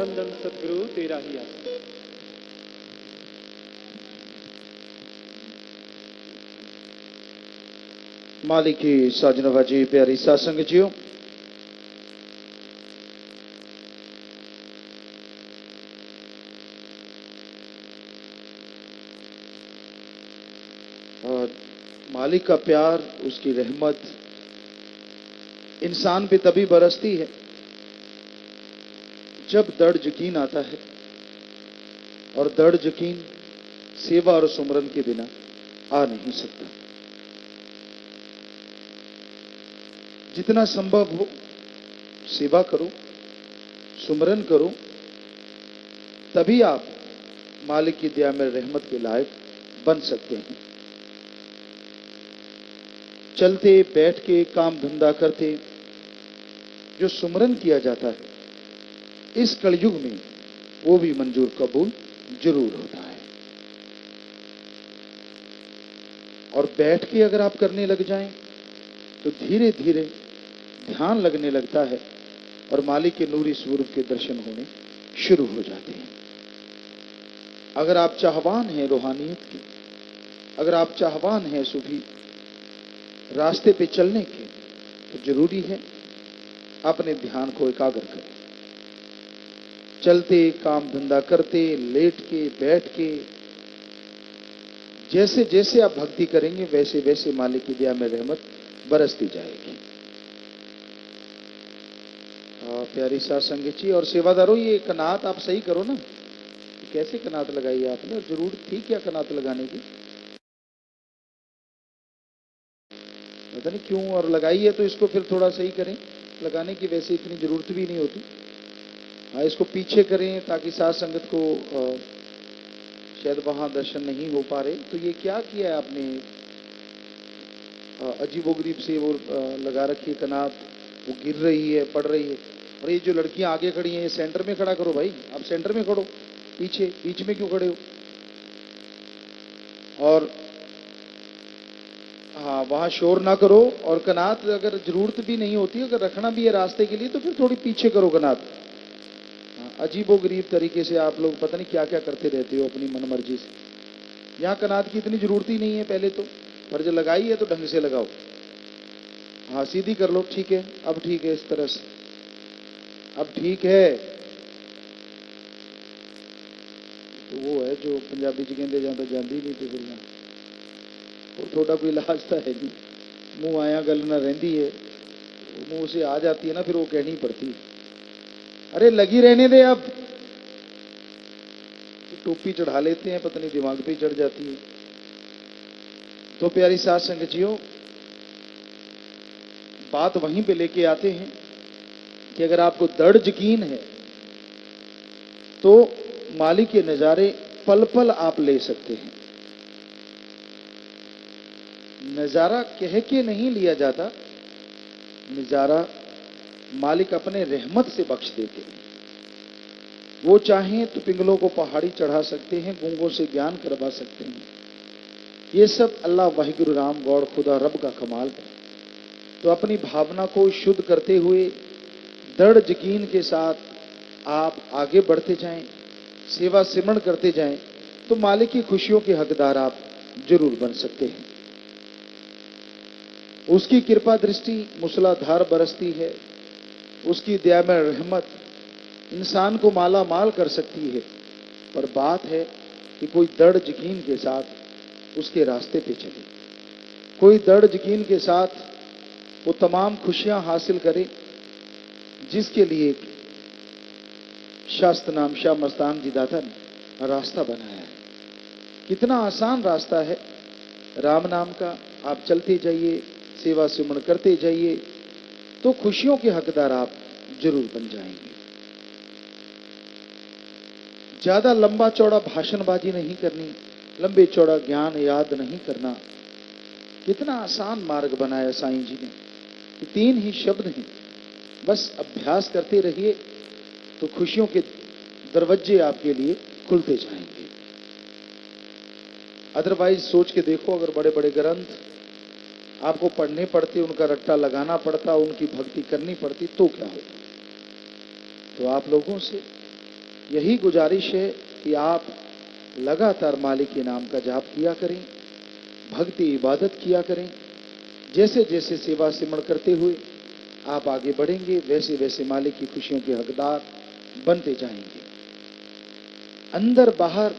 वंदन सदगुरु तेरा ही आसन। मालिकी साजनवा जी, प्यारी सासंग जियो, और मालिक का प्यार, उसकी रहमत इंसान पे तभी बरसती है जब दृढ़ यकीन आता है, और दृढ़ यकीन सेवा और सुमरन के बिना आ नहीं सकता। जितना संभव हो सेवा करो, सुमरन करो, तभी आप मालिक की दया में रहमत के लायक बन सकते हैं। चलते बैठ के काम धंधा करते जो सुमरन किया जाता है, इस कलयुग में वो भी मंजूर कबूल जरूर होता है। और बैठ के अगर आप करने लग जाएं तो धीरे धीरे ध्यान लगने लगता है और मालिक के नूरी स्वरूप के दर्शन होने शुरू हो जाते हैं। अगर आप चाहवान हैं रूहानियत के, अगर आप चाहवान हैं सूफी रास्ते पे चलने के, तो जरूरी है अपने ध्यान को एकाग्र करें। चलते, काम धंधा करते, लेट के, बैठ के, जैसे जैसे आप भक्ति करेंगे वैसे वैसे मालिक की दया में रहमत बरसती जाएगी। प्यारी साथ संगत जी और सेवादारों, ये कनात आप सही करो ना। कैसे कनात लगाई आपने, और जरूरत थी क्या कनात लगाने की? पता नहीं क्यों, और लगाई है तो इसको फिर थोड़ा सही करें। लगाने की वैसे इतनी जरूरत भी नहीं होती। हाँ, इसको पीछे करें ताकि साथ संगत को शायद वहां दर्शन नहीं हो पा रहे। तो ये क्या किया है आपने? अजीबोगरीब से वो लगा रखी है कनात, वो गिर रही है, पड़ रही है। और ये जो लड़कियां आगे खड़ी हैं, ये सेंटर में खड़ा करो भाई, आप सेंटर में खड़ो, पीछे बीच में क्यों खड़े हो? और हाँ, वहां शोर ना करो। और कनात अगर जरूरत भी नहीं होती, अगर रखना भी है रास्ते के लिए, तो फिर थोड़ी पीछे करो कनात। अजीबोगरीब तरीके से आप लोग पता नहीं क्या क्या करते रहते हो अपनी मनमर्जी से। यहाँ कनात की इतनी जरूरत ही नहीं है पहले तो, पर जब लगाई है तो ढंग से लगाओ। हाँ, सीधी कर लो, ठीक है, अब ठीक है, इस तरह से अब ठीक है। तो वो है जो पंजाबी च कहते जाता जाती नहीं, तो फिर और थोड़ा कोई इलाज तो है नहीं। मुंह आया गल ना रहती है, मुंह से आ जाती है ना, फिर वो कहनी पड़ती है। अरे लगी रहने दे, अब टोपी चढ़ा लेते हैं, पता नहीं दिमाग पे चढ़ जाती है। तो प्यारी साथ संगतियों, बात वहीं पे लेके आते हैं कि अगर आपको दृढ़ यकीन है तो मालिक के नजारे पल पल आप ले सकते हैं। नजारा कह के नहीं लिया जाता, नजारा मालिक अपने रहमत से बख्श देते हैं। वो चाहें तो पिंगलों को पहाड़ी चढ़ा सकते हैं, गूंगों से ज्ञान करवा सकते हैं। ये सब अल्लाह वाहिगुरु राम गौड़ खुदा रब का कमाल है। तो अपनी भावना को शुद्ध करते हुए दृढ़ यकीन के साथ आप आगे बढ़ते जाएं, सेवा सिमरण करते जाएं, तो मालिक की खुशियों के हकदार आप जरूर बन सकते हैं। उसकी कृपा दृष्टि मूसलाधार बरसती है, उसकी दया में रहमत इंसान को माला माल कर सकती है। पर बात है कि कोई दृढ़ यकीन के साथ उसके रास्ते पे चले, कोई दृढ़ यकीन के साथ वो तमाम खुशियां हासिल करे जिसके लिए शास्त्र नाम शाह मस्तान जी दाता ने रास्ता बनाया है। कितना आसान रास्ता है राम नाम का। आप चलते जाइए, सेवा सिमरण करते जाइए, तो खुशियों के हकदार आप जरूर बन जाएंगे। ज्यादा लंबा चौड़ा भाषणबाजी नहीं करनी, लंबे चौड़ा ज्ञान याद नहीं करना। कितना आसान मार्ग बनाया साईं जी ने। 3 ही शब्द हैं, बस अभ्यास करते रहिए तो खुशियों के दरवाजे आपके लिए खुलते जाएंगे। अदरवाइज सोच के देखो, अगर बड़े बड़े ग्रंथ आपको पढ़ने पड़ते, उनका रट्टा लगाना पड़ता, उनकी भक्ति करनी पड़ती, तो क्या होता? तो आप लोगों से यही गुजारिश है कि आप लगातार मालिक के नाम का जाप किया करें, भक्ति इबादत किया करें। जैसे जैसे सेवा सिमरण करते हुए आप आगे बढ़ेंगे, वैसे वैसे मालिक की खुशियों के हकदार बनते जाएंगे। अंदर बाहर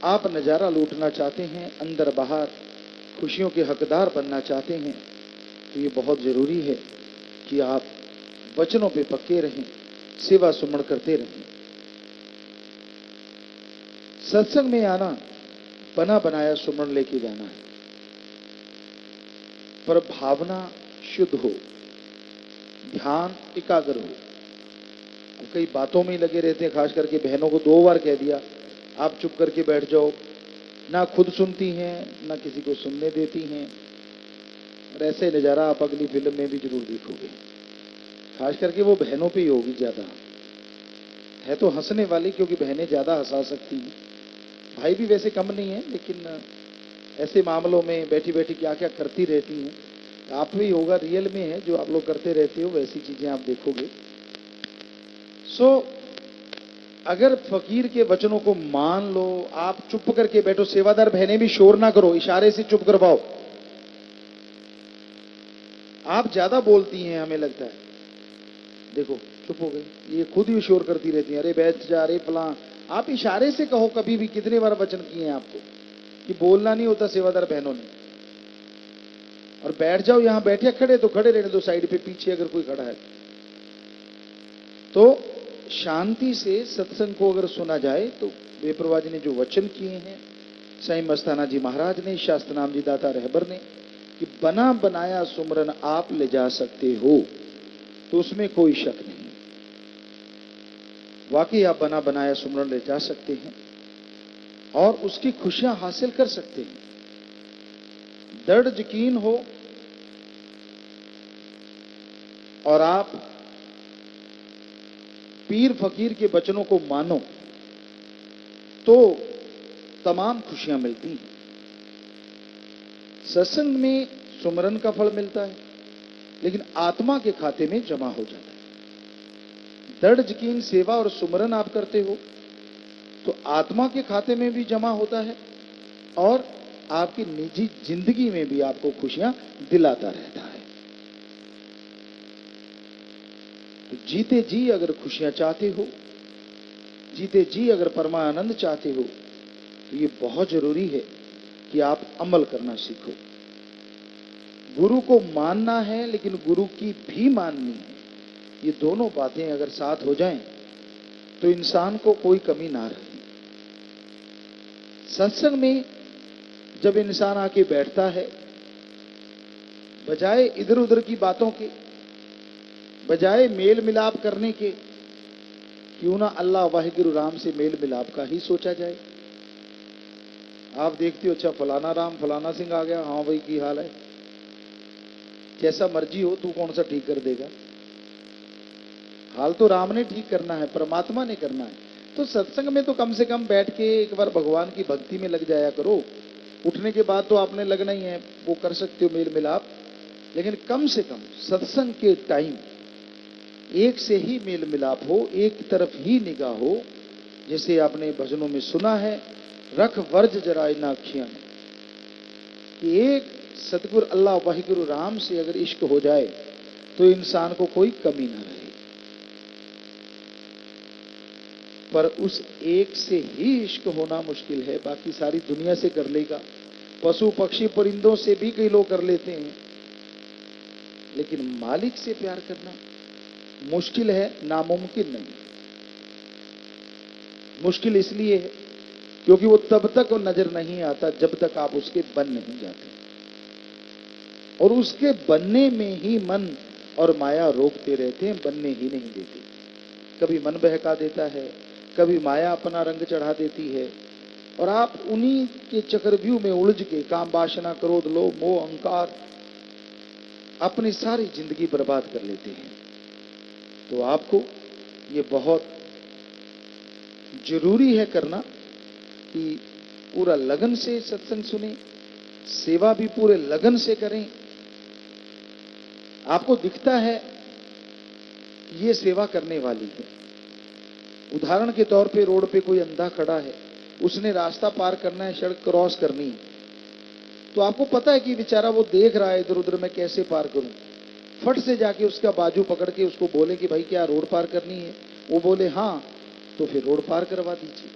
आप नजारा लूटना चाहते हैं, अंदर बाहर खुशियों के हकदार बनना चाहते हैं, तो ये बहुत जरूरी है कि आप वचनों पे पक्के रहें, सेवा सुमरण करते रहें। सत्संग में आना बना बनाया सुमरण लेके जाना है, पर भावना शुद्ध हो, ध्यान एकाग्र हो। कई बातों में ही लगे रहते हैं, खास करके बहनों को 2 बार कह दिया आप चुप करके बैठ जाओ, ना खुद सुनती हैं ना किसी को सुनने देती हैं। और ऐसे नजारा आप अगली फिल्म में भी जरूर देखोगे, खास करके वो बहनों पे ही होगी ज्यादा। है तो हंसने वाली, क्योंकि बहनें ज्यादा हंसा सकती हैं, भाई भी वैसे कम नहीं है, लेकिन ऐसे मामलों में बैठी बैठी क्या क्या करती रहती हैं। आप भी होगा, रियल में है जो आप लोग करते रहते हो, वैसी चीजें आप देखोगे। अगर फकीर के वचनों को मान लो, आप चुप करके बैठो। सेवादार बहनें भी शोर ना करो, इशारे से चुप करवाओ। आप ज्यादा बोलती हैं हमें लगता है, देखो चुप हो गई, ये खुद ही शोर करती रहती है, अरे बैठ जा, अरे फलां। आप इशारे से कहो कभी भी। कितने बार वचन किए हैं आपको कि बोलना नहीं होता सेवादार बहनों ने। और बैठ जाओ, यहां बैठे खड़े तो खड़े रहने दो, साइड पे पीछे अगर कोई खड़ा है तो शांति से सत्संग को अगर सुना जाए। तो वेप्रभा जी ने जो वचन किए हैं, साईं मस्ताना जी महाराज ने, शास्त्रनाम जी दाता रहबर ने, कि बना बनाया सुमरन आप ले जा सकते हो, तो उसमें कोई शक नहीं। वाकई आप बना बनाया सुमरन ले जा सकते हैं और उसकी खुशियां हासिल कर सकते हैं। दृढ़ यकीन हो और आप पीर फकीर के वचनों को मानो, तो तमाम खुशियां मिलती हैं। सत्संग में सुमरन का फल मिलता है, लेकिन आत्मा के खाते में जमा हो जाता है। दृढ़ यकीन सेवा और सुमरन आप करते हो तो आत्मा के खाते में भी जमा होता है और आपकी निजी जिंदगी में भी आपको खुशियां दिलाता रहता है। तो जीते जी अगर खुशियां चाहते हो, जीते जी अगर परमानंद चाहते हो, तो ये बहुत जरूरी है कि आप अमल करना सीखो। गुरु को मानना है, लेकिन गुरु की भी माननी है। ये दोनों बातें अगर साथ हो जाएं तो इंसान को कोई कमी ना रहे। सत्संग में जब इंसान आके बैठता है, बजाय इधर उधर की बातों के, बजाय मेल मिलाप करने के, क्यों ना अल्लाह वाहिगुरु राम से मेल मिलाप का ही सोचा जाए। आप देखते हो, अच्छा फलाना राम फलाना सिंह आ गया, हाँ भाई की हाल है, जैसा मर्जी हो, तू कौन सा ठीक कर देगा। हाल तो राम ने ठीक करना है, परमात्मा ने करना है। तो सत्संग में तो कम से कम बैठ के एक बार भगवान की भक्ति में लग जाया करो। उठने के बाद तो आपने लगना ही है, वो कर सकते हो मेल मिलाप, लेकिन कम से कम सत्संग के टाइम एक से ही मेल मिलाप हो, एक तरफ ही निगाह हो। जैसे आपने भजनों में सुना है, रख वर्ज जरा इन अखियां में, कि एक सतगुरु अल्लाह वाहिगुरु राम से अगर इश्क हो जाए तो इंसान को कोई कमी ना रहे। पर उस एक से ही इश्क होना मुश्किल है, बाकी सारी दुनिया से कर लेगा। पशु पक्षी परिंदों से भी कई लोग कर लेते हैं, लेकिन मालिक से प्यार करना मुश्किल है, नामुमकिन नहीं। मुश्किल इसलिए है क्योंकि वो तब तक नजर नहीं आता जब तक आप उसके बन नहीं जाते, और उसके बनने में ही मन और माया रोकते रहते हैं, बनने ही नहीं देते। कभी मन बहका देता है, कभी माया अपना रंग चढ़ा देती है, और आप उन्हीं के चक्रव्यूह में उलझ के काम वासना क्रोध लोभ मोह अहंकार अपनी सारी जिंदगी बर्बाद कर लेते हैं। तो आपको ये बहुत जरूरी है करना कि पूरा लगन से सत्संग सुने, सेवा भी पूरे लगन से करें। आपको दिखता है ये सेवा करने वाली है, उदाहरण के तौर पे रोड पे कोई अंधा खड़ा है, उसने रास्ता पार करना है, सड़क क्रॉस करनी है, तो आपको पता है कि बेचारा वो देख रहा है इधर उधर, मैं कैसे पार करूं। फट से जाके उसका बाजू पकड़ के उसको बोले कि भाई क्या रोड पार करनी है, वो बोले हाँ, तो फिर रोड पार करवा दीजिए।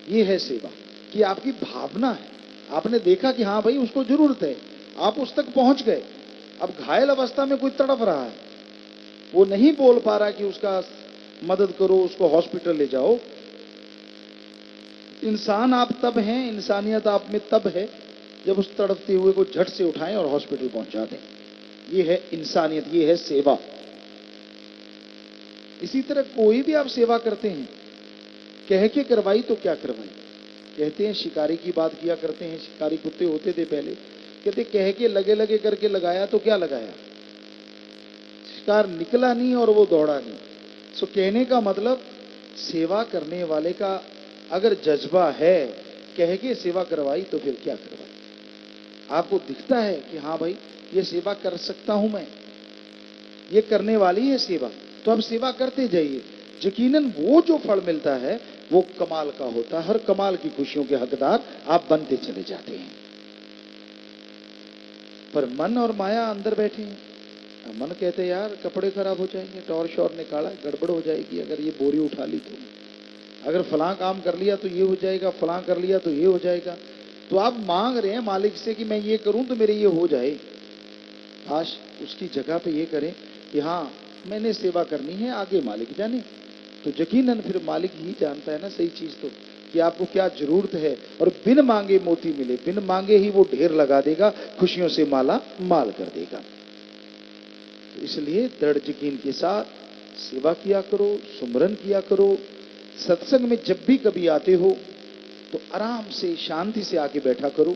ये है सेवा कि आपकी भावना है, आपने देखा कि हाँ भाई उसको जरूरत है, आप उस तक पहुंच गए। अब घायल अवस्था में कोई तड़प रहा है, वो नहीं बोल पा रहा कि उसका मदद करो, उसको हॉस्पिटल ले जाओ। इंसान आप तब हैं, इंसानियत आप में तब है जब उस तड़पते हुए को झट से उठाएं और हॉस्पिटल पहुंचा दें। ये है इंसानियत, ये है सेवा। इसी तरह कोई भी आप सेवा करते हैं, कह के करवाई तो क्या करवाई। कहते हैं शिकारी की बात किया करते हैं, शिकारी कुत्ते होते थे पहले, कहते कह के लगे लगे करके लगाया तो क्या लगाया, शिकार निकला नहीं और वो दौड़ा नहीं। सो कहने का मतलब सेवा करने वाले का अगर जज्बा है, कह के सेवा करवाई तो फिर क्या करवाई। आपको दिखता है कि हाँ भाई ये सेवा कर सकता हूं मैं, ये करने वाली है सेवा, तो अब सेवा करते जाइए। यकीनन वो जो फल मिलता है वो कमाल का होता है, हर कमाल की खुशियों के हकदार आप बनते चले जाते हैं। पर मन और माया अंदर बैठे हैं। मन कहते यार कपड़े खराब हो जाएंगे, टॉर शॉर निकाला, गड़बड़ हो जाएगी, अगर ये बोरी उठा ली तो, अगर फलां काम कर लिया तो ये हो जाएगा, फलां कर लिया तो ये हो जाएगा। तो आप मांग रहे हैं मालिक से कि मैं ये करूं तो मेरे ये हो जाए। काश उसकी जगह पे ये करें कि हाँ मैंने सेवा करनी है, आगे मालिक जाने। तो यकीनन फिर मालिक ही जानता है ना सही चीज तो, कि आपको क्या जरूरत है। और बिन मांगे मोती मिले, बिन मांगे ही वो ढेर लगा देगा, खुशियों से माला माल कर देगा। तो इसलिए दृढ़ यकीन के साथ सेवा किया करो, सुमरन किया करो। सत्संग में जब भी कभी आते हो तो आराम से शांति से आके बैठा करो।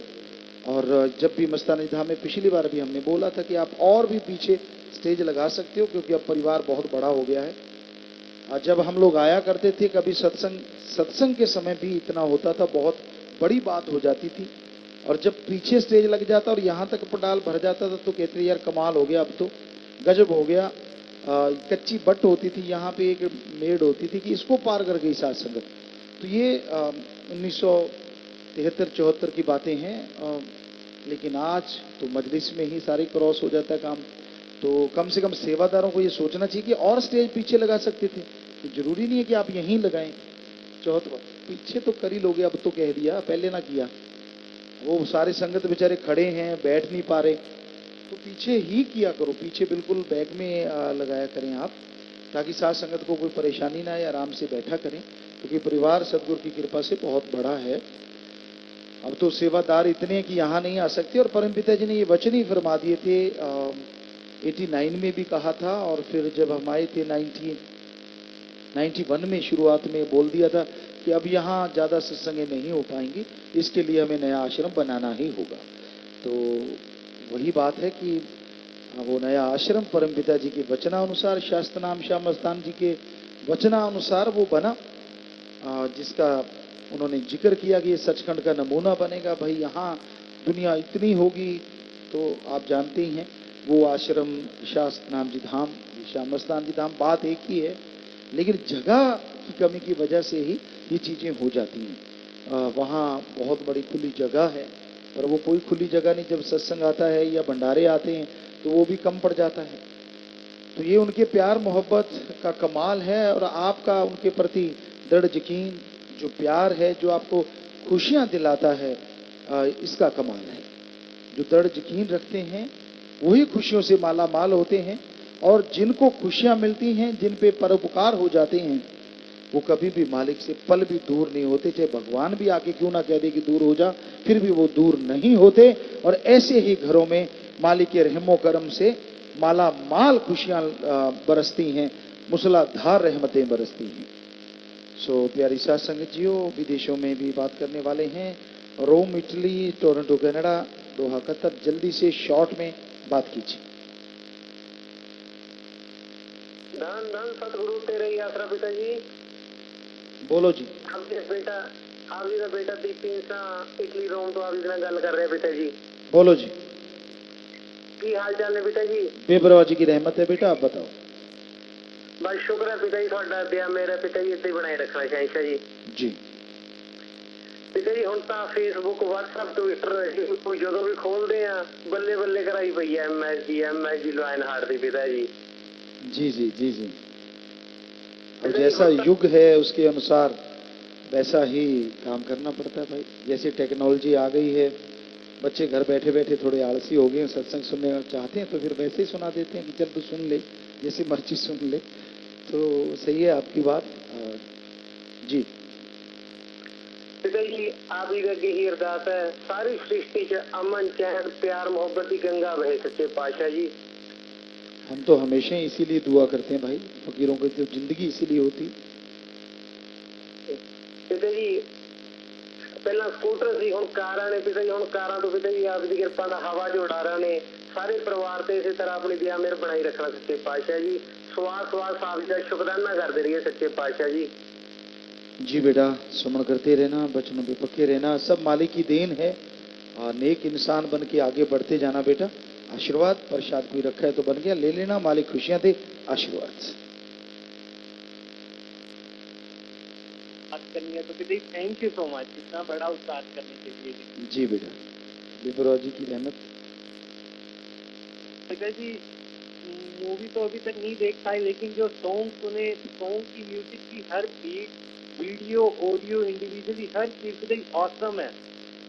और जब भी मस्तानी धाम में पिछली बार भी हमने बोला था कि आप और भी पीछे स्टेज लगा सकते हो, क्योंकि अब परिवार बहुत बड़ा हो गया है। और जब हम लोग आया करते थे कभी सत्संग के समय भी इतना होता था, बहुत बड़ी बात हो जाती थी। और जब पीछे स्टेज लग जाता और यहाँ तक पंडाल भर जाता था तो कहते यार कमाल हो गया, अब तो गजब हो गया। कच्ची बट होती थी, यहाँ पे एक मेड होती थी कि इसको पार कर गई साथ संगत। तो ये 1973-74 की बातें हैं। लेकिन आज तो मजलिस में ही सारी क्रॉस हो जाता है काम। तो कम से कम सेवादारों को ये सोचना चाहिए कि और स्टेज पीछे लगा सकते थे, तो जरूरी नहीं है कि आप यहीं लगाएं। चौथा पीछे तो कर ही लोगे, अब तो कह दिया, पहले ना किया। वो सारे संगत बेचारे खड़े हैं, बैठ नहीं पा रहे, तो पीछे ही किया करो। पीछे बिल्कुल बैग में लगाया करें आप, ताकि साथ संगत को कोई परेशानी ना आए, आराम से बैठा करें। क्योंकि परिवार सदगुरु की कृपा से बहुत बड़ा है। अब तो सेवादार इतने हैं कि यहाँ नहीं आ सकते। और परमपिता जी ने ये वचन ही फरमा दिए थे, 89 में भी कहा था, और फिर जब हम आए थे 91 में शुरुआत में बोल दिया था कि अब यहाँ ज्यादा सत्संग नहीं हो पाएंगी, इसके लिए हमें नया आश्रम बनाना ही होगा। तो वही बात है कि वो नया आश्रम परमपिता जी के वचनानुसार, शास्त्र नाम श्याम मस्तान जी के वचनानुसार वो बना, जिसका उन्होंने जिक्र किया कि ये सचखंड का नमूना बनेगा। भाई यहाँ दुनिया इतनी होगी तो आप जानते ही हैं। वो आश्रम शास्त्र नाम जी धाम, श्याम मस्तान जी धाम, बात एक ही है, लेकिन जगह की कमी की वजह से ही ये चीजें हो जाती हैं। वहाँ बहुत बड़ी खुली जगह है, पर वो कोई खुली जगह नहीं। जब सत्संग आता है या भंडारे आते हैं तो वो भी कम पड़ जाता है। तो ये उनके प्यार मोहब्बत का कमाल है, और आपका उनके प्रति दृढ़ यकीन, जो प्यार है, जो आपको खुशियां दिलाता है, इसका कमाल है। जो दृढ़ यकीन रखते हैं वही खुशियों से माला माल होते हैं। और जिनको खुशियां मिलती हैं, जिन पे परोपकार हो जाते हैं, वो कभी भी मालिक से पल भी दूर नहीं होते। चाहे भगवान भी आके क्यों ना कह दे कि दूर हो जा, फिर भी वो दूर नहीं होते। और ऐसे ही घरों में मालिक के रहमो करम से माला माल खुशियां बरसती हैं, मूसलाधार रहमतें बरसती हैं। सो प्यारी साथ संगत जियो, विदेशों में भी बात करने वाले हैं, Rome Italy, Toronto Canada, Doha Qatar, जल्दी से शॉर्ट में बात कीजिए। धन धन सतगुरु तेरे ही आसरा पिताजी। बोलो जी। आप जी का बेटा दीपिन सा इटली रोम तो आप जी गल कर रहे हैं पिताजी। बोलो जी। की हाल चाल है पिताजी? बेपरवाह जी की रहमत है बेटा, आप बताओ। बस शुक्र है पिता जी ਤੁਹਾਡਾ ਦਿਆ ਮੇਰਾ पिता जी ਇੱਥੇ ਬਣਾए ਰੱਖਣਾ ਚਾਹੀਦਾ ਜੀ जी पिता जी ਹੁਣ ਤਾਂ ਫੇਸਬੁੱਕ WhatsApp Twitter ਕੋਈ ਜਦੋਂ ਵੀ ਖੋਲਦੇ ਆ ਬੱਲੇ ਬੱਲੇ ਕਰਾਈ ਪਈ ਐ MSG ਲਾਇਨ ਹਾਰਟ ਦੀ पिता जी जी जी जी जी और जैसा युग है उसके अनुसार वैसा ही काम करना पड़ता है भाई। जैसे टेक्नोलॉजी आ गई है, बच्चे घर बैठे बैठे थोड़े आलसी हो गए, सत्संग सुनने चाहते हैं तो फिर वैसे ही सुना देते हैं कि चल तू सुन ले, जैसे मर्जी सुन ले। तो सही है आपकी बात। जी पिता जी आप ही अगे ही अरदास है सारी सृष्टि च अमन चैन प्यार मोहब्बत की गंगा बहे सच्चे पातशाह जी। हम तो हमेशा ही इसीलिए दुआ करते हैं भाई, फकीरों की तो जिंदगी इसीलिए होती। पिता जी पहला स्कूटर सी हुण कारां ने पिता जी हुण कारां तो पिता जी आप दी किरपा नाल हवा च उडारां ने सारे परिवार ते इसी तरह अपनी दया मेहर बनाई रखना सच्चे पातशाह जी। सवाल सवाल साहब जी का शुकराना करते रहिए सच्चे पातशाह जी। जी बेटा सुमन करते रहना, बचनों पे पक्के रहना, सब मालिक की देन है और नेक इंसान बन के आगे बढ़ते जाना बेटा। आशीर्वाद प्रसाद कोई रखा है तो बन गया, ले लेना, मालिक खुशियां दे। आशीर्वाद बात करनी है तो पिता जी थैंक यू सो मच इतना बड़ा उत्साह करने के लिए। जी बेटा, बेबरा जी की रहमत। पिता जी मूवी तो अभी तक नहीं देख पाए लेकिन जो सॉन्ग सुने, सॉन्ग की म्यूजिक की हर बीट, वीडियो, ऑडियो, इंडिविजुअली हर चीज पिता जी ऑसम है।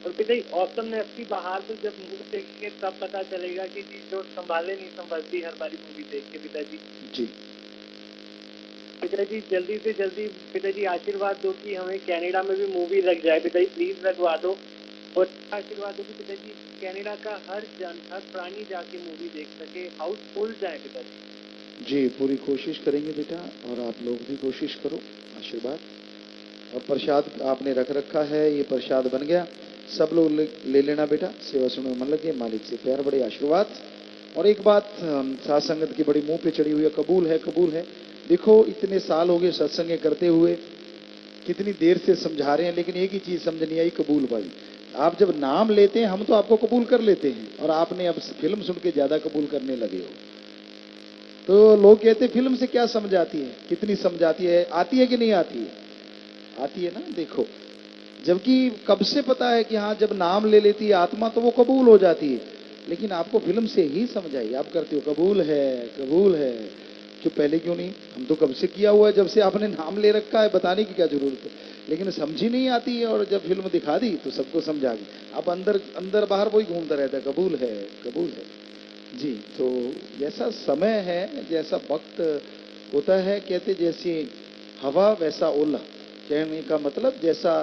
और पिता जी ऑसमनेस की बाहर तो जब मूवी देखेंगे तब पता चलेगा कि जी जो संभाले नहीं संभलती हर बारी मूवी देख के पिता जी। जी पिता जी जल्दी से जल्दी पिता जी आशीर्वाद दो कि हमें कनाडा में भी मूवी लग जाए पिता जी, प्लीज लगवा दो। और आशीर्वाद दो कि पिता जी कनाडा का हर प्राणी जाके मूवी देख सके, हाउस फुल जाए पिता जी। जी पूरी कोशिश करेंगे बेटा, और आप लोग भी कोशिश करो। आशीर्वाद और प्रसाद आपने रख रखा है, ये प्रसाद बन गया, सब लोग ले लेना बेटा। सेवा सुनने में मन लगे, मालिक से प्यार बड़े, आशीर्वाद। और एक बात साथ संगत की बड़ी मुंह पे चढ़ी हुई है, कबूल है कबूल है। देखो इतने साल हो गए सत्संग करते हुए, कितनी देर से समझा रहे हैं, लेकिन एक ही चीज समझ नहीं आई, कबूल भाई। आप जब नाम लेते हैं हम तो आपको कबूल कर लेते हैं, और आपने अब फिल्म सुन के ज्यादा कबूल करने लगे हो। तो लोग कहते हैं फिल्म से क्या समझ आती है, कितनी समझ आती है, आती है कि नहीं आती है? आती है ना। देखो जबकि कब से पता है कि हाँ जब नाम ले लेती है आत्मा तो वो कबूल हो जाती है, लेकिन आपको फिल्म से ही समझ आई, आप करते हो कबूल है कबूल है। क्यों पहले क्यों नहीं? हम तो कब से किया हुआ है, जब से आपने नाम ले रखा है, बताने की क्या जरूरत है। लेकिन समझी नहीं आती है, और जब फिल्म दिखा दी तो सबको समझा गई। अब अंदर अंदर बाहर वही घूमता रहता है, कबूल है कबूल है। जी तो जैसा समय है, जैसा वक्त होता है, कहते जैसी हवा वैसा ओला। कहने का मतलब जैसा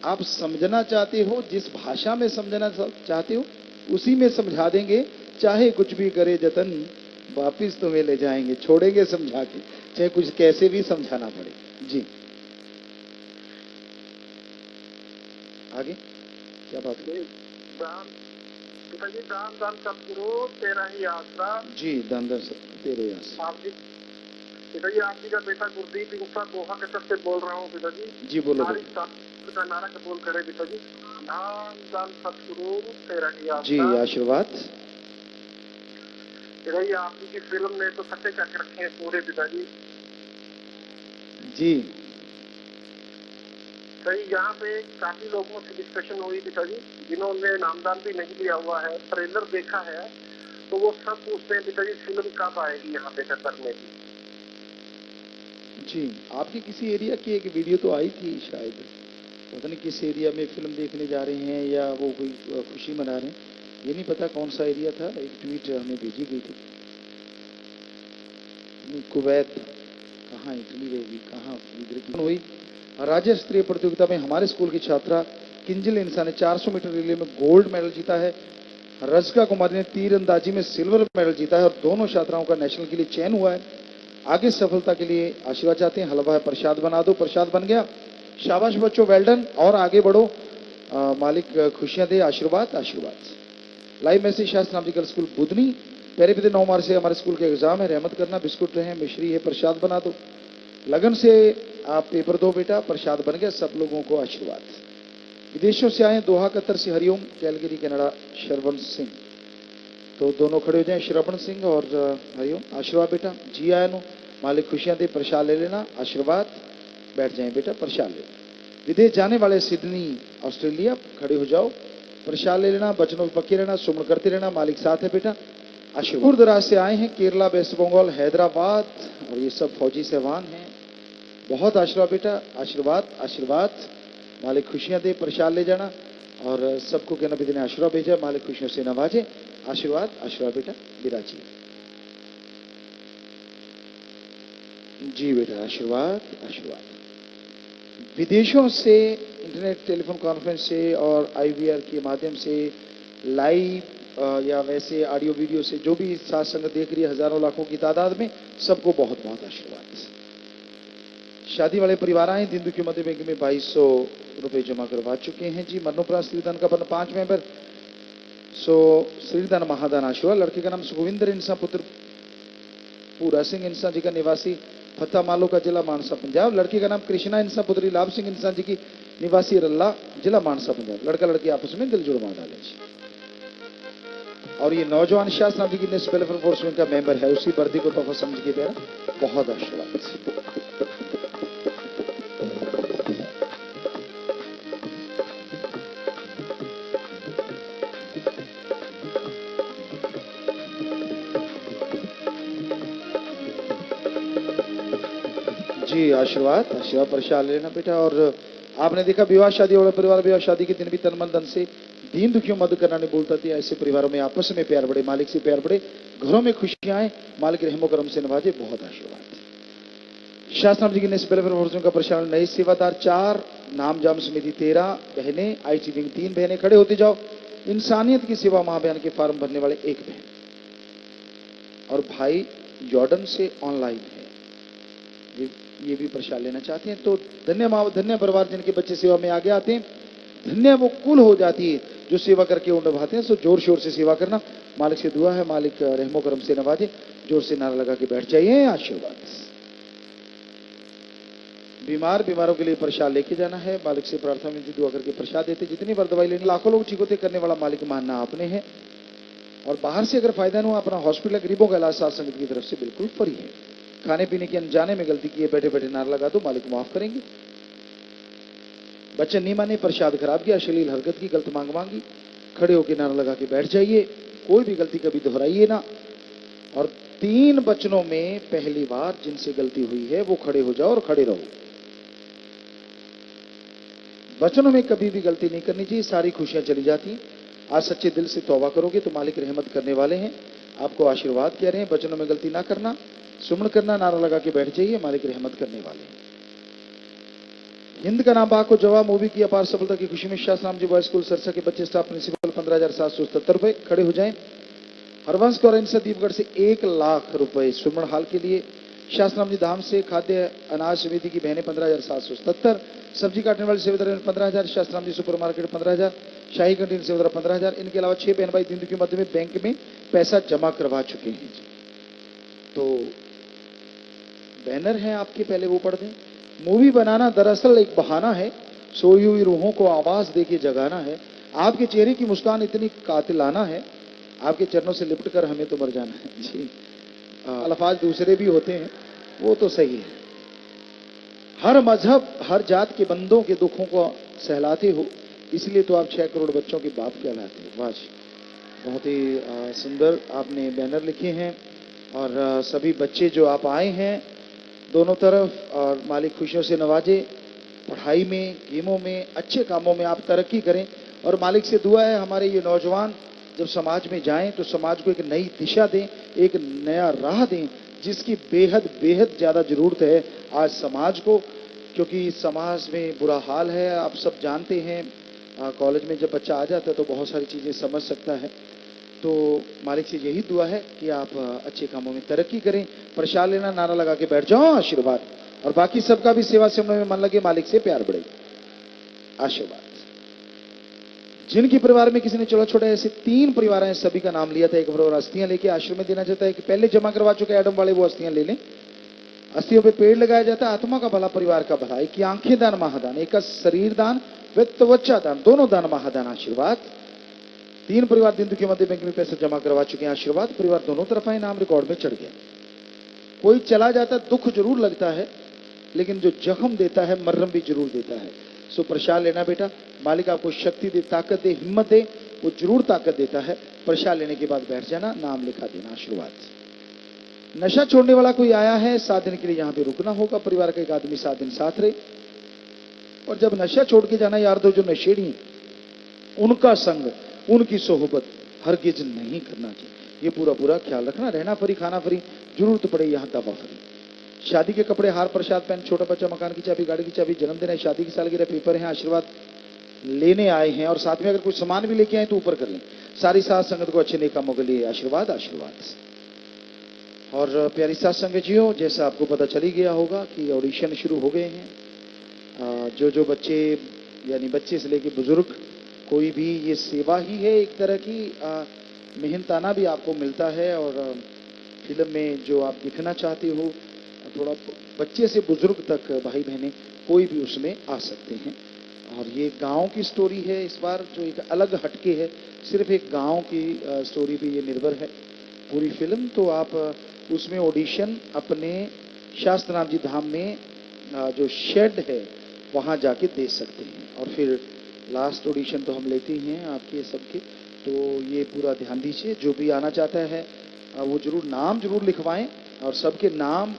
आप समझना चाहते हो, जिस भाषा में समझना चाहते हो उसी में समझा देंगे, चाहे कुछ भी करे जतन वापिस तुम्हें ले जाएंगे, छोड़ेंगे समझा के, चाहे कुछ कैसे भी समझाना पड़े। जी आगे क्या बात है? पिताजी दान दान सतगुरु तेरा ही आसरा। जी दान दान सब तेरे आसरा। आप जी पिताजी आप जी का बेटा गुरदीप इंसा दोहा कचर से बोल रहा हूँ पिताजी। जी बोलो सारी का नारा कबूल करे पिताजी। दान दान सतगुरु तेरा ही आसरा। जी आशीर्वाद। पिताजी आप जी की फिल्म में तो सट्टे चक रखे हैं पूरे पिताजी। जी सही, यहाँ पे काफी लोगों से डिस्कशन हुई पिताजी, जिन्होंने नामदान भी नहीं लिया हुआ है, ट्रेलर देखा है, तो वो सब पूछते हैं पिताजी फिल्म कब आएगी यहाँ पे करने की। जी आपके किसी एरिया की एक वीडियो तो आई थी शायद, पता नहीं किस एरिया में फिल्म देखने जा रहे हैं या वो कोई खुशी मना रहे हैं, ये नहीं पता कौन सा एरिया था। एक ट्वीट हमें भेजी गई थी। कुवैत कहाँ, इटली रहेगी कहाँ, इधर की हुई। राज्य स्तरीय प्रतियोगिता में हमारे स्कूल की छात्रा किंजल इंसा ने 400 मीटर रिले में गोल्ड मेडल जीता है। रजका कुमारी ने तीरंदाजी में सिल्वर मेडल जीता है, और दोनों छात्राओं का नेशनल के लिए चयन हुआ है। आगे सफलता के लिए आशीर्वाद चाहते हैं। हलवा है प्रसाद बना दो, प्रसाद बन गया, शाबाश बच्चों, वेल डन, और आगे बढ़ो, मालिक खुशियां दे। आशीर्वाद आशीर्वाद। लाइव मैसेज शास्त्र नाम जी स्कूल बुधनी, पहले भी 9 मार्च से हमारे स्कूल के एग्जाम है, रहमत करना, बिस्कुट है, मिश्री है, प्रसाद बना दो, लगन से आप पेपर दो बेटा, प्रसाद बन गया, सब लोगों को आशीर्वाद। विदेशों से आए दोहा कतर से हरिओम, कैलगरी कनाडा श्रवण सिंह, तो दोनों खड़े हो जाएं, श्रवण सिंह और हरिओम। आशीर्वाद बेटा, जी आया नो, मालिक खुशियां दे, प्रसाद ले लेना, आशीर्वाद। बैठ जाएं बेटा, प्रसाद ले। विदेश जाने वाले सिडनी ऑस्ट्रेलिया, खड़े हो जाओ, प्रसाद ले लेना, बचनों पर पक्के रहना, सुमन करते रहना, मालिक साथ है बेटा, आशीर्वाद। दूर दराज से आए हैं, केरला, वेस्ट बंगाल, हैदराबाद, और ये सब फौजी सहवान हैं। बहुत आशीर्वाद बेटा, आशीर्वाद आशीर्वाद। मालिक खुशियां दे, प्रसाद ले जाना, और सबको कहना विधि ने आशीर्वाद भेजा, मालिक खुशियों से नवाजे। आशीर्वाद आशीर्वाद बेटा, विराजिए। जी बेटा, आशीर्वाद आशीर्वाद। विदेशों से इंटरनेट टेलीफोन कॉन्फ्रेंस से और आईवीआर के माध्यम से लाइव या वैसे ऑडियो वीडियो से जो भी साथ संगत देख रही है हजारों लाखों की तादाद में, सबको बहुत बहुत आशीर्वाद। शादी वाले परिवार आए, दिन दुखी मध्य बैंक में 2200 रुपए जमा करवा चुके हैं जी। मरणोपरांत श्रीदान का 5 मेंबर, सो श्रीदान महादान आशीर्वाद। लड़के का नाम सुखविंदर इंसा पुत्र पूरा सिंह इंसा जी का, निवासी फत्ता मालो का, जिला मानसा पंजाब। लड़की का नाम कृष्णा इंसा पुत्री लाभ सिंह इंसा जी की, निवासी रल्ला, जिला मानसा पंजाब। लड़का लड़की आपस में दिल जुड़वा डाले जी। और ये नौजवान शास्त्र नाम जी की नेशनल वेलफेयर फोर्स का मेंबर है, उसी वर्दी को तोहफा समझ के दे रहा। बहुत आशीर्वाद। जी आशीर्वाद आशीर्वाद, प्रसाद लेना बेटा। और आपने देखा विवाह शादी वाला परिवार विवाह शादी के दिन भी तन मन धन से दीन दुखियों मदद करना नहीं भूलता थी। ऐसे परिवारों में आपस में प्यार बढ़े, मालिक से प्यार बढ़े, घरों में खुशियां आए, मालिक रहमो करम से नवाजे। बहुत आशीर्वाद। शास्त्र जी की नेशनल वेलफेयर फोर्स का प्रसारण, नए सेवादार 4, नाम जाम समिति 13 बहनें, आईटी विंग 3 बहनें। खड़े होते जाओ। इंसानियत की सेवा महाअभियान के फॉर्म भरने वाले 1 बहन, और भाई जॉर्डन से ऑनलाइन है, ये भी प्रसाद लेना चाहते हैं। तो धन्य माँ, धन्य परिवार जिनके बच्चे सेवा में आगे आते हैं, धन्य वो कुल हो जाती है जो सेवा करके वो निभाते हैं। सो जोर शोर से सेवा करना, मालिक से दुआ है, मालिक रहमो करम से नवाजे। जोर से नारा लगा के बैठ जाइए, आशीर्वाद। बीमारों के लिए प्रसाद लेके जाना है, मालिक से प्रार्थना में दुआ करके प्रसाद देते। जितनी बार दवाई लेनी, लाखों लोग ठीक होते करने वाला मालिक मानना आपने है। और बाहर से अगर फायदा नहीं हो, अपना हॉस्पिटल गरीबों का इलाज साथ संगत की तरफ से बिल्कुल फ्री है। खाने पीने की अनजाने में गलती की है, बैठे बैठे नारा लगा दो, मालिक माफ करेंगे। बच्चे नहीं माने, प्रसाद खराब किया, अश्लील हरकत की, गलत मांग मांगी, खड़े होकर नारा लगा के बैठ जाइए। कोई भी गलती कभी दोहराइए ना। और 3 बचनों में पहली बार जिनसे गलती हुई है वो खड़े हो जाओ और खड़े रहो। बचनों में कभी भी गलती नहीं करनी चाहिए, सारी खुशियां चली जाती। आज सच्चे दिल से तौबा करोगे तो मालिक रहमत करने वाले हैं, आपको आशीर्वाद कह रहे हैं। बचनों में गलती ना करना, सुमन करना, नारा लगा के बैठ जाइए, मालिक रहमत करने वाले हैं। हिंद का नाम बाग को जवाब मूवी की अपार सफलता की खुशी में शास्त्र राम जी बॉय स्कूल सरसा के बच्चे स्टाफ प्रिंसिपल 15,777 रुपए। खड़े हो जाएं। हरवंश कौर इंसा दीपगढ़ से 1 लाख रुपए सुमन हाल के लिए। शास्त्र राम जी धाम से खाद्य अनाज समिति की बहनें 15,777। सब्जी काटने वाले सेवादार 15,000। शास्त्र राम जी सुपर मार्केट 15,000। शाही कैंटीन सेवादार 15,000। इनके अलावा 6 बहन भाई दिन के मध्य में बैंक में पैसा जमा करवा चुके हैं। तो बैनर है आपके, पहले वो पढ़ दें। मूवी बनाना दरअसल एक बहाना है, सोई हुई रूहों को आवाज देके जगाना है। आपके चेहरे की मुस्कान इतनी कातिलाना है, आपके चरणों से लिपट कर हमें तो मर जाना है जी। अल्फाज दूसरे भी होते हैं, वो तो सही है। हर मजहब हर जात के बंदों के दुखों को सहलाते हो, इसलिए तो आप 6 करोड़ बच्चों के बाप कहलाते हो। वाह जी, बहुत ही सुंदर आपने बैनर लिखे हैं। और सभी बच्चे जो आप आए हैं दोनों तरफ, और मालिक खुशियों से नवाजे। पढ़ाई में, गेमों में, अच्छे कामों में आप तरक्की करें। और मालिक से दुआ है हमारे ये नौजवान जब समाज में जाएं तो समाज को एक नई दिशा दें, एक नया राह दें, जिसकी बेहद बेहद ज्यादा जरूरत है आज समाज को। क्योंकि समाज में बुरा हाल है, आप सब जानते हैं। कॉलेज में जब बच्चा आ जाता है तो बहुत सारी चीजें समझ सकता है। तो मालिक से यही दुआ है कि आप अच्छे कामों में तरक्की करें। प्रसाद लेना, नारा लगा के बैठ जाओ, आशीर्वाद। और बाकी सबका भी सेवा से में मन लगे, मालिक से प्यार बढ़े, आशीर्वाद। जिनके परिवार में किसी ने चौड़ा छोड़ा ऐसे 3 परिवार हैं, सभी का नाम लिया था। एक बार अस्थियां लेके आश्रम में देना चाहता है कि पहले जमा करवा चुके एडम वाले वो अस्थियां ले लें। अस्थियों पे पेड़ लगाया जाता है, आत्मा का भला, परिवार का भला। एक की आंखें दान महादान, एक का शरीर दान, त्वचा दान, दोनों दान महादान, आशीर्वाद। 3 परिवार दिन दुखी मध्य बैंक में पैसे जमा करवा चुके हैं, आशीर्वाद। परिवार दोनों तरफ आए, नाम रिकॉर्ड में चढ़ गया। कोई चला जाता दुख जरूर लगता है, लेकिन जो जख्म देता है मर्रम भी जरूर देता है। सो प्रसाद लेना बेटा, मालिक आपको शक्ति दे, ताकत दे, हिम्मत दे, वो जरूर ताकत देता है। प्रसाद लेने के बाद बैठ जाना, नाम लिखा देना, आशीर्वाद। नशा छोड़ने वाला कोई आया है, 7 दिन के लिए यहाँ पे रुकना होगा, परिवार का एक आदमी 7 दिन साथ रहे। और जब नशा छोड़ के जाना यार, तो जो नशेड़ी उनका संग, उनकी सोहबत हरगिज नहीं करना चाहिए। ये पूरा पूरा ख्याल रखना। रहना फ्री, खाना फ्री, जरूरत पड़े यहाँ दवा फ्री। शादी के कपड़े, हार, प्रसाद, पेन, छोटा बच्चा, मकान की चाबी, गाड़ी की चाबी, जन्मदिन है, शादी की सालगिरह, पेपर है, आशीर्वाद लेने आए हैं। और साथ में अगर कुछ सामान भी लेके आए तो ऊपर कर लें। सारी साथ संगत को अच्छे नेक कामों के लिए आशीर्वाद आशीर्वाद। और प्यारी साथ संगत जियो, जैसा आपको पता चली गया होगा कि ऑडिशन शुरू हो गए हैं। जो बच्चे, यानी बच्चे से लेके बुजुर्ग, कोई भी, ये सेवा ही है एक तरह की। मेहनताना भी आपको मिलता है। और फिल्म में जो आप दिखना चाहते हो, थोड़ा बच्चे से बुजुर्ग तक भाई बहनें कोई भी उसमें आ सकते हैं। और ये गांव की स्टोरी है इस बार, जो एक अलग हटके है, सिर्फ एक गांव की स्टोरी पे ये निर्भर है पूरी फिल्म। तो आप उसमें ऑडिशन अपने शास्त्रनाथ जी धाम में जो शेड है वहां जाके दे सकते हैं। और फिर लास्ट ऑडिशन तो हम लेते ही हैं आपके सबके। तो ये पूरा ध्यान दीजिए, जो भी आना चाहता है वो जरूर नाम जरूर लिखवाएं। और सबके नाम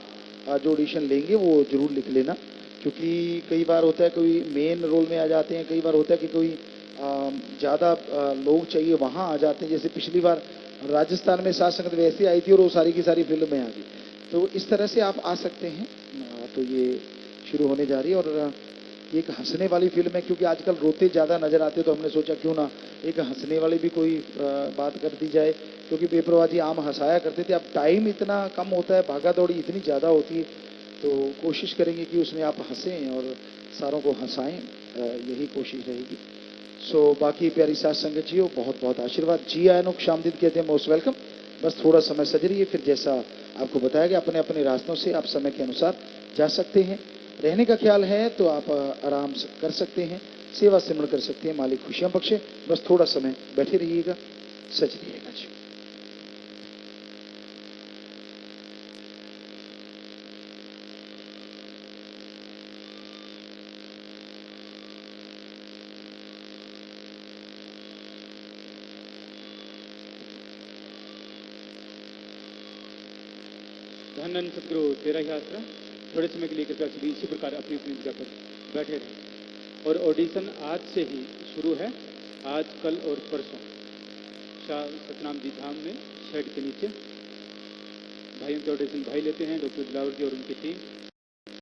जो ऑडिशन लेंगे वो जरूर लिख लेना, क्योंकि कई बार होता है कोई मेन रोल में आ जाते हैं, कई बार होता है कि कोई ज़्यादा लोग चाहिए वहाँ आ जाते हैं। जैसे पिछली बार राजस्थान में सात संगत वैसे आई थी और वो सारी की सारी फिल्म में आ गई। तो इस तरह से आप आ सकते हैं। तो ये शुरू होने जा रही है। और एक हंसने वाली फिल्म है, क्योंकि आजकल रोते ज़्यादा नजर आते, तो हमने सोचा क्यों ना एक हंसने वाली भी कोई बात कर दी जाए। क्योंकि बेपरवाही आम हंसाया करते थे, अब टाइम इतना कम होता है, भागा दौड़ी इतनी ज़्यादा होती है, तो कोशिश करेंगे कि उसमें आप हंसें और सारों को हंसाएं, यही कोशिश रहेगी। सो बाकी प्यारी साथ संगत जी हो, बहुत बहुत आशीर्वाद। जी आयनुक शामदीद कहते हैं, मोस्ट वेलकम। बस थोड़ा समय सज रही है, फिर जैसा आपको बताया गया अपने अपने रास्तों से आप समय के अनुसार जा सकते हैं। रहने का ख्याल है तो आप आराम से कर सकते हैं, सेवा सिमरण कर सकते हैं, मालिक खुशियां बख्शे। बस थोड़ा समय बैठे रहिएगा, सज रहिएगा जी। धन सदगुरु तेरा ही आसरा। थोड़े समय के लिए कृपया सभी इसी प्रकार अपनी अपनी जगह पर बैठे रहें। और ऑडिशन आज से ही शुरू है, आज, कल और परसों शाह सतनाम जी धाम में शेड के नीचे भाइयों के ऑडिशन भाई लेते हैं, डॉक्टर दिलावर जी और उनकी टीम।